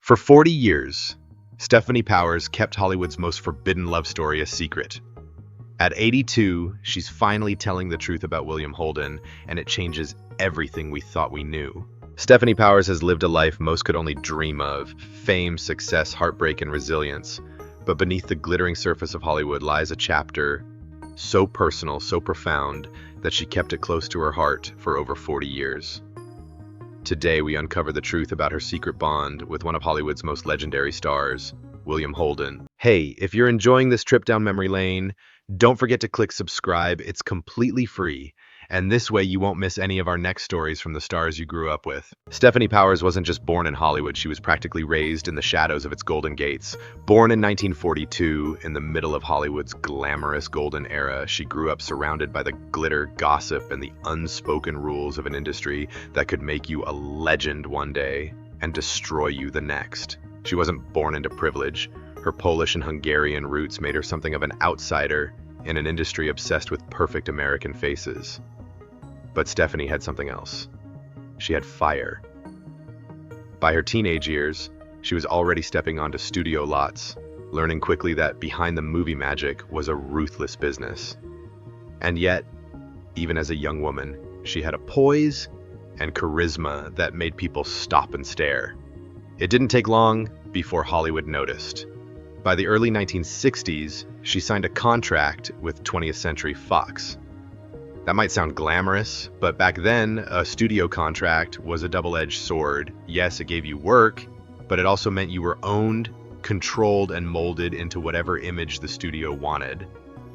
For 40 years, Stefanie Powers kept Hollywood's most forbidden love story a secret. At 82, she's finally telling the truth about William Holden, and it changes everything we thought we knew. Stefanie Powers has lived a life most could only dream of: fame, success, heartbreak, and resilience. But beneath the glittering surface of Hollywood lies a chapter so personal, so profound, that she kept it close to her heart for over 40 years. Today, we uncover the truth about her secret bond with one of Hollywood's most legendary stars, William Holden. Hey, if you're enjoying this trip down memory lane, don't forget to click subscribe. It's completely free, and this way you won't miss any of our next stories from the stars you grew up with. Stefanie Powers wasn't just born in Hollywood, she was practically raised in the shadows of its golden gates. Born in 1942, in the middle of Hollywood's glamorous golden era, she grew up surrounded by the glitter, gossip, and the unspoken rules of an industry that could make you a legend one day and destroy you the next. She wasn't born into privilege. Her Polish and Hungarian roots made her something of an outsider in an industry obsessed with perfect American faces. But Stefanie had something else. She had fire. By her teenage years, she was already stepping onto studio lots, learning quickly that behind the movie magic was a ruthless business. And yet, even as a young woman, she had a poise and charisma that made people stop and stare. It didn't take long before Hollywood noticed. By the early 1960s, she signed a contract with 20th Century Fox. That might sound glamorous, but back then, a studio contract was a double-edged sword. Yes, it gave you work, but it also meant you were owned, controlled, and molded into whatever image the studio wanted.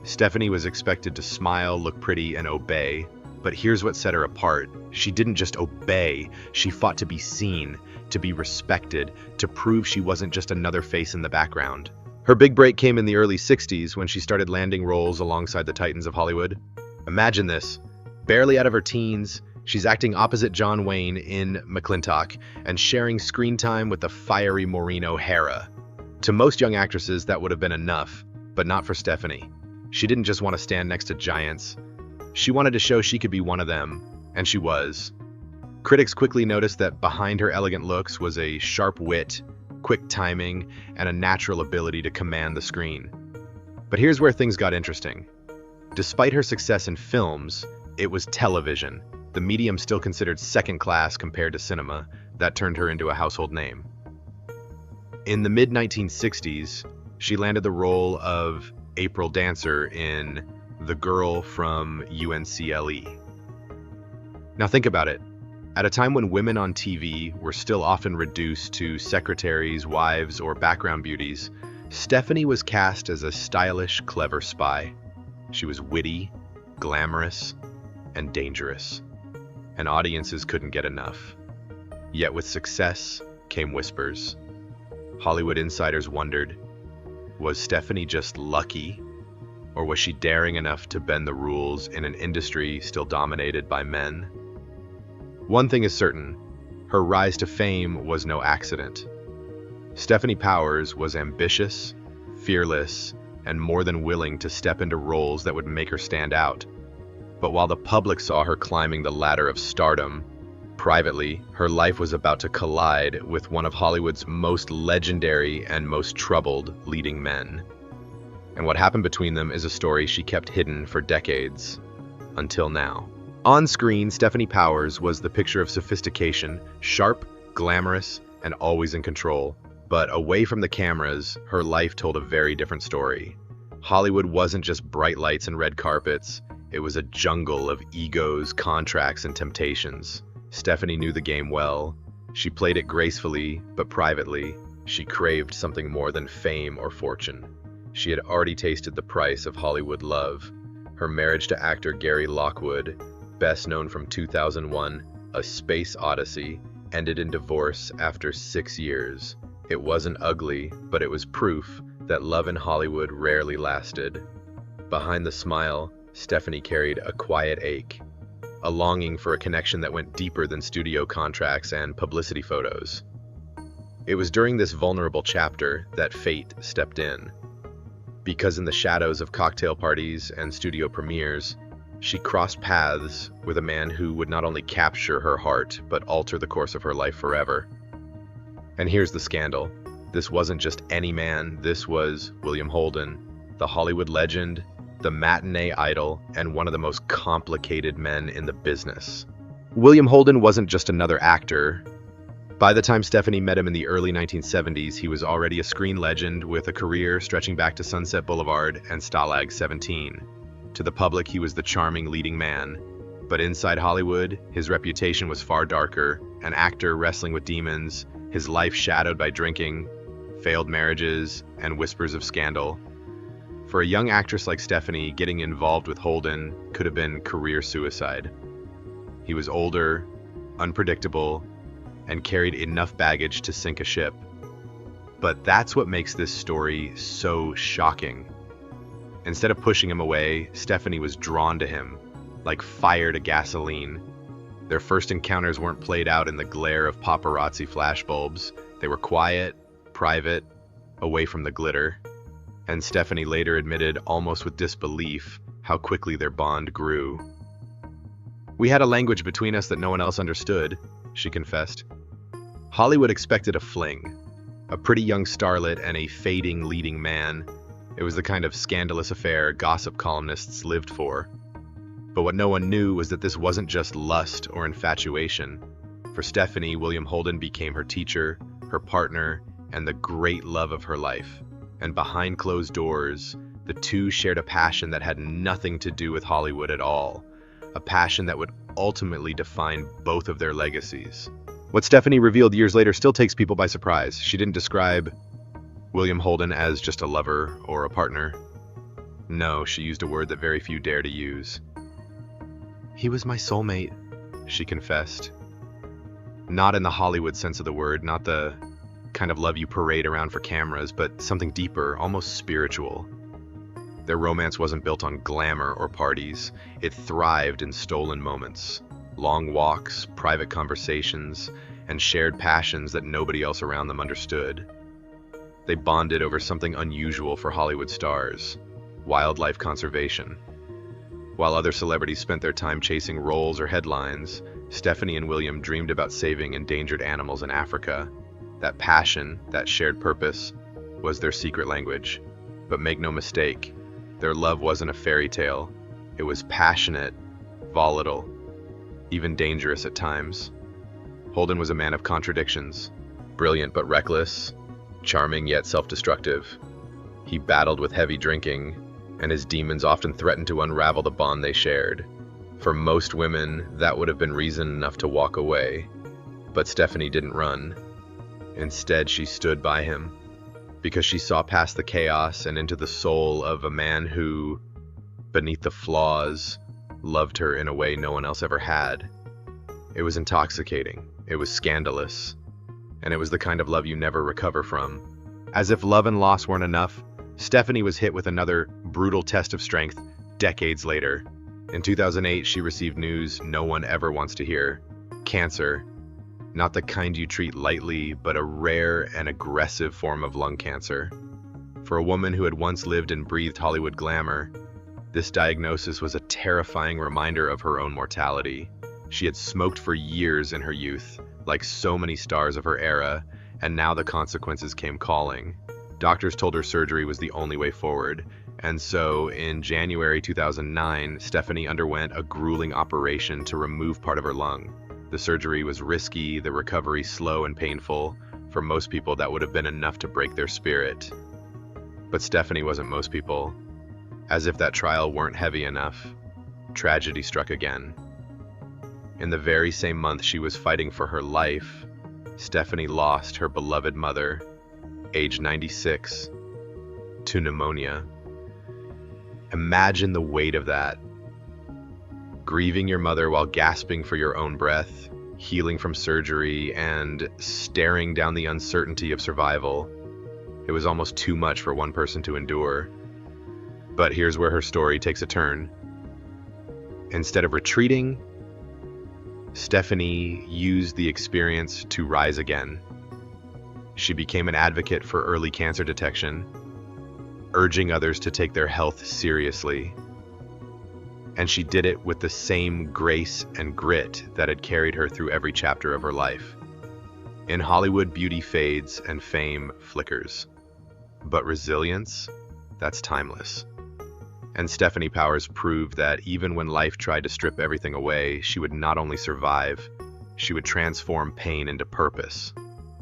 Stefanie was expected to smile, look pretty, and obey. But here's what set her apart. She didn't just obey, she fought to be seen, to be respected, to prove she wasn't just another face in the background. Her big break came in the early 60s when she started landing roles alongside the titans of Hollywood. Imagine this. Barely out of her teens, she's acting opposite John Wayne in McClintock and sharing screen time with the fiery Maureen O'Hara. To most young actresses, that would have been enough, but not for Stefanie. She didn't just want to stand next to giants. She wanted to show she could be one of them, and she was. Critics quickly noticed that behind her elegant looks was a sharp wit, quick timing, and a natural ability to command the screen. But here's where things got interesting. Despite her success in films, it was television, the medium still considered second class compared to cinema, that turned her into a household name. In the mid-1960s, she landed the role of April Dancer in The Girl from UNCLE. Now think about it. At a time when women on TV were still often reduced to secretaries, wives, or background beauties, Stefanie was cast as a stylish, clever spy. She was witty, glamorous, and dangerous, and audiences couldn't get enough. Yet with success came whispers. Hollywood insiders wondered, was Stefanie just lucky? Or was she daring enough to bend the rules in an industry still dominated by men? One thing is certain, her rise to fame was no accident. Stefanie Powers was ambitious, fearless, and more than willing to step into roles that would make her stand out. But while the public saw her climbing the ladder of stardom, privately, her life was about to collide with one of Hollywood's most legendary and most troubled leading men. And what happened between them is a story she kept hidden for decades, until now. On screen, Stefanie Powers was the picture of sophistication, sharp, glamorous, and always in control. But away from the cameras, her life told a very different story. Hollywood wasn't just bright lights and red carpets. It was a jungle of egos, contracts, and temptations. Stefanie knew the game well. She played it gracefully, but privately. She craved something more than fame or fortune. She had already tasted the price of Hollywood love. Her marriage to actor Gary Lockwood, best known from 2001, A Space Odyssey, ended in divorce after 6 years. It wasn't ugly, but it was proof that love in Hollywood rarely lasted. Behind the smile, Stefanie carried a quiet ache, a longing for a connection that went deeper than studio contracts and publicity photos. It was during this vulnerable chapter that fate stepped in. Because in the shadows of cocktail parties and studio premieres, she crossed paths with a man who would not only capture her heart, but alter the course of her life forever. And here's the scandal. This wasn't just any man, this was William Holden, the Hollywood legend, the matinee idol, and one of the most complicated men in the business. William Holden wasn't just another actor. By the time Stefanie met him in the early 1970s, he was already a screen legend with a career stretching back to Sunset Boulevard and Stalag 17. To the public, he was the charming leading man. But inside Hollywood, his reputation was far darker, an actor wrestling with demons, his life shadowed by drinking, failed marriages, and whispers of scandal. For a young actress like Stefanie, getting involved with Holden could have been career suicide. He was older, unpredictable, and carried enough baggage to sink a ship. But that's what makes this story so shocking. Instead of pushing him away, Stefanie was drawn to him, like fire to gasoline. Their first encounters weren't played out in the glare of paparazzi flashbulbs. They were quiet, private, away from the glitter. And Stefanie later admitted, almost with disbelief, how quickly their bond grew. "We had a language between us that no one else understood," she confessed. Hollywood expected a fling, a pretty young starlet and a fading leading man. It was the kind of scandalous affair gossip columnists lived for. But what no one knew was that this wasn't just lust or infatuation. For Stefanie, William Holden became her teacher, her partner, and the great love of her life. And behind closed doors, the two shared a passion that had nothing to do with Hollywood at all, a passion that would ultimately define both of their legacies. What Stefanie revealed years later still takes people by surprise. She didn't describe William Holden as just a lover or a partner. No, she used a word that very few dare to use. "He was my soulmate," she confessed. Not in the Hollywood sense of the word, not the kind of love you parade around for cameras, but something deeper, almost spiritual. Their romance wasn't built on glamour or parties. It thrived in stolen moments, long walks, private conversations, and shared passions that nobody else around them understood. They bonded over something unusual for Hollywood stars: wildlife conservation. While other celebrities spent their time chasing roles or headlines, Stefanie and William dreamed about saving endangered animals in Africa. That passion, that shared purpose, was their secret language. But make no mistake, their love wasn't a fairy tale. It was passionate, volatile, even dangerous at times. Holden was a man of contradictions, brilliant but reckless, charming yet self-destructive. He battled with heavy drinking, and his demons often threatened to unravel the bond they shared. For most women, that would have been reason enough to walk away. But Stefanie didn't run. Instead, she stood by him, because she saw past the chaos and into the soul of a man who, beneath the flaws, loved her in a way no one else ever had. It was intoxicating, it was scandalous, and it was the kind of love you never recover from. As if love and loss weren't enough, Stefanie was hit with another brutal test of strength decades later. In 2008, she received news no one ever wants to hear: cancer. Not the kind you treat lightly, but a rare and aggressive form of lung cancer. For a woman who had once lived and breathed Hollywood glamour, this diagnosis was a terrifying reminder of her own mortality. She had smoked for years in her youth, like so many stars of her era, and now the consequences came calling. Doctors told her surgery was the only way forward, and so in January 2009, Stefanie underwent a grueling operation to remove part of her lung. The surgery was risky, the recovery slow and painful. For most people, that would have been enough to break their spirit. But Stefanie wasn't most people. As if that trial weren't heavy enough, tragedy struck again. In the very same month she was fighting for her life, Stefanie lost her beloved mother, age 96, to pneumonia. Imagine the weight of that. Grieving your mother while gasping for your own breath, healing from surgery, and staring down the uncertainty of survival. It was almost too much for one person to endure. But here's where her story takes a turn. Instead of retreating, Stefanie used the experience to rise again. She became an advocate for early cancer detection, urging others to take their health seriously. And she did it with the same grace and grit that had carried her through every chapter of her life. In Hollywood, beauty fades and fame flickers. But resilience, that's timeless. And Stefanie Powers proved that even when life tried to strip everything away, she would not only survive, she would transform pain into purpose.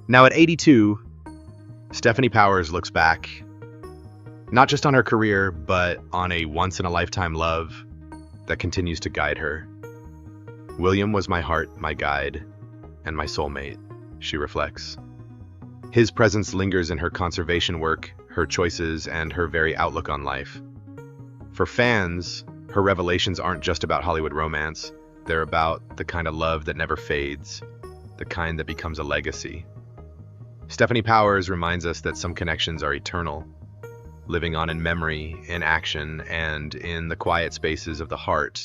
Now at 82, Stefanie Powers looks back, not just on her career, but on a once-in-a-lifetime love that continues to guide her. William was my heart, my guide, and my soulmate, she reflects. His presence lingers in her conservation work, her choices, and her very outlook on life. For fans, her revelations aren't just about Hollywood romance. They're about the kind of love that never fades, the kind that becomes a legacy. Stefanie Powers reminds us that some connections are eternal, living on in memory, in action, and in the quiet spaces of the heart.